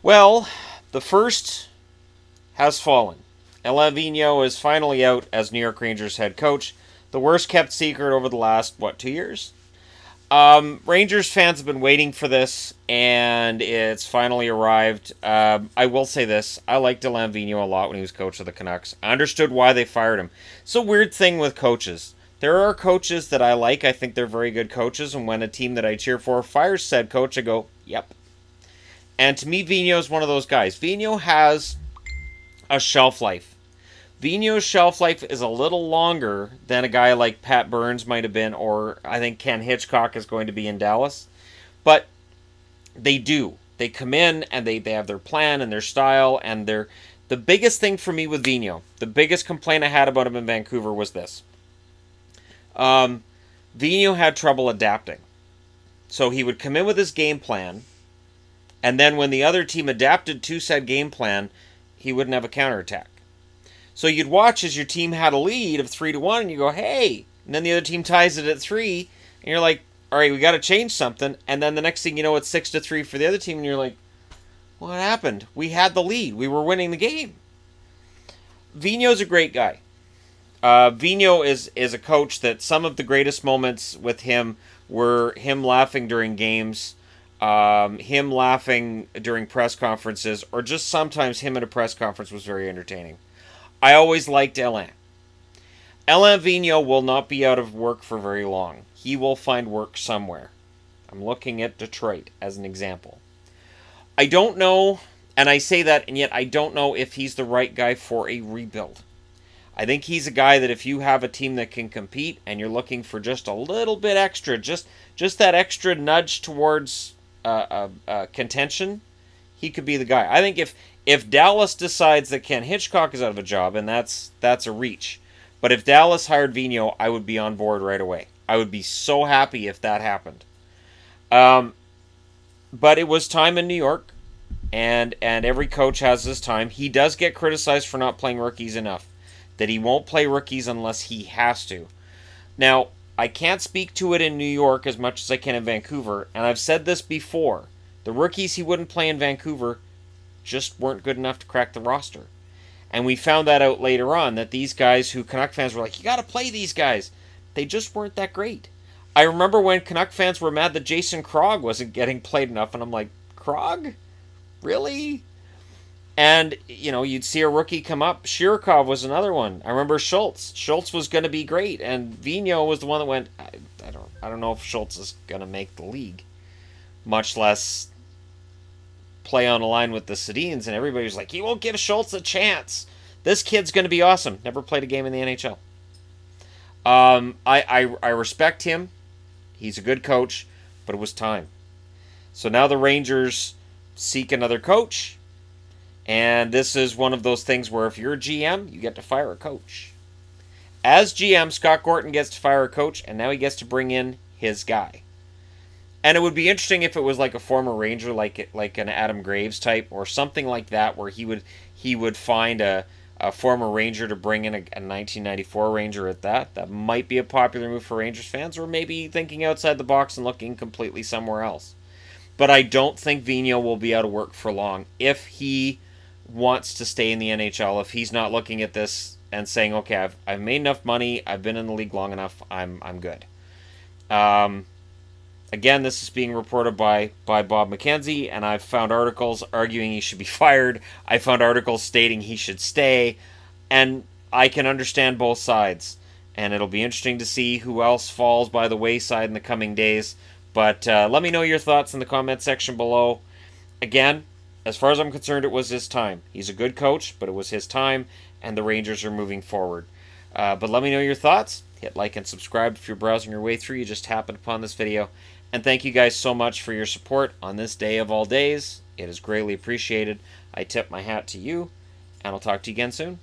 Well, the first has fallen. Alain Vigneault is finally out as New York Rangers head coach. The worst kept secret over the last, 2 years? Rangers fans have been waiting for this, and it's finally arrived. I will say this. I liked Alain Vigneault a lot when he was coach of the Canucks. I understood why they fired him. It's a weird thing with coaches. There are coaches that I like. I think they're very good coaches, and when a team that I cheer for fires said coach, I go, yep. And to me, Vigneault is one of those guys. Vigneault has a shelf life. Vigneault's shelf life is a little longer than a guy like Pat Burns might have been, or I think Ken Hitchcock is going to be in Dallas. But they do. They come in and they have their plan and their style, and the biggest thing for me with Vigneault, the biggest complaint I had about him in Vancouver was this. Vigneault had trouble adapting. So he would come in with his game plan, and then when the other team adapted to said game plan, he wouldn't have a counterattack. So you'd watch as your team had a lead of 3-1, and you go, hey. And then the other team ties it at 3, and you're like, all right, we got to change something. And then the next thing you know, it's 6-3 for the other team, and you're like, what happened? We had the lead. We were winning the game. Vigneault's a great guy. Vigneault is a coach that some of the greatest moments with him were him laughing during games, him laughing during press conferences, or just sometimes him at a press conference was very entertaining. I always liked Alain. Alain Vigneault will not be out of work for very long. He will find work somewhere. I'm looking at Detroit as an example. I don't know, and I say that, and yet I don't know if he's the right guy for a rebuild. I think he's a guy that if you have a team that can compete and you're looking for just a little bit extra, just that extra nudge towards contention, he could be the guy. I think if Dallas decides that Ken Hitchcock is out of a job, and that's a reach. But if Dallas hired Vigneault, I would be on board right away. I would be so happy if that happened. But it was time in New York, and every coach has his time. He does get criticized for not playing rookies enough, that he won't play rookies unless he has to. Now, I can't speak to it in New York as much as I can in Vancouver, and I've said this before. The rookies he wouldn't play in Vancouver just weren't good enough to crack the roster. And we found that out later on, that these guys who Canuck fans were like, you got to play these guys. They just weren't that great. I remember when Canuck fans were mad that Jason Krog wasn't getting played enough, and I'm like, Krog? Really? And, you know, you'd see a rookie come up. Shirokov was another one. I remember Schultz. Schultz was going to be great, and Vigneault was the one that went, I don't know if Schultz is going to make the league, much less play on a line with the Sedins, and everybody was like, you won't give Schultz a chance. This kid's going to be awesome. Never played a game in the NHL. I respect him. He's a good coach, but it was time. So now the Rangers seek another coach, and this is one of those things where if you're a GM, you get to fire a coach. As GM, Scott Gorton gets to fire a coach, and now he gets to bring in his guy. And it would be interesting if it was like a former Ranger, like an Adam Graves type, or something like that, where he would find a former Ranger to bring in a 1994 Ranger at that. That might be a popular move for Rangers fans, or maybe thinking outside the box and looking completely somewhere else. But I don't think Vigneault will be out of work for long if he wants to stay in the NHL, if he's not looking at this and saying, okay, I've made enough money, I've been in the league long enough, I'm good. Again, this is being reported by Bob McKenzie, and I've found articles arguing he should be fired. I found articles stating he should stay, and I can understand both sides. And it'll be interesting to see who else falls by the wayside in the coming days. But let me know your thoughts in the comment section below. Again, as far as I'm concerned, it was his time. He's a good coach, but it was his time, and the Rangers are moving forward. But let me know your thoughts. Hit like and subscribe if you're browsing your way through. You just happened upon this video. And thank you guys so much for your support on this day of all days. It is greatly appreciated. I tip my hat to you, and I'll talk to you again soon.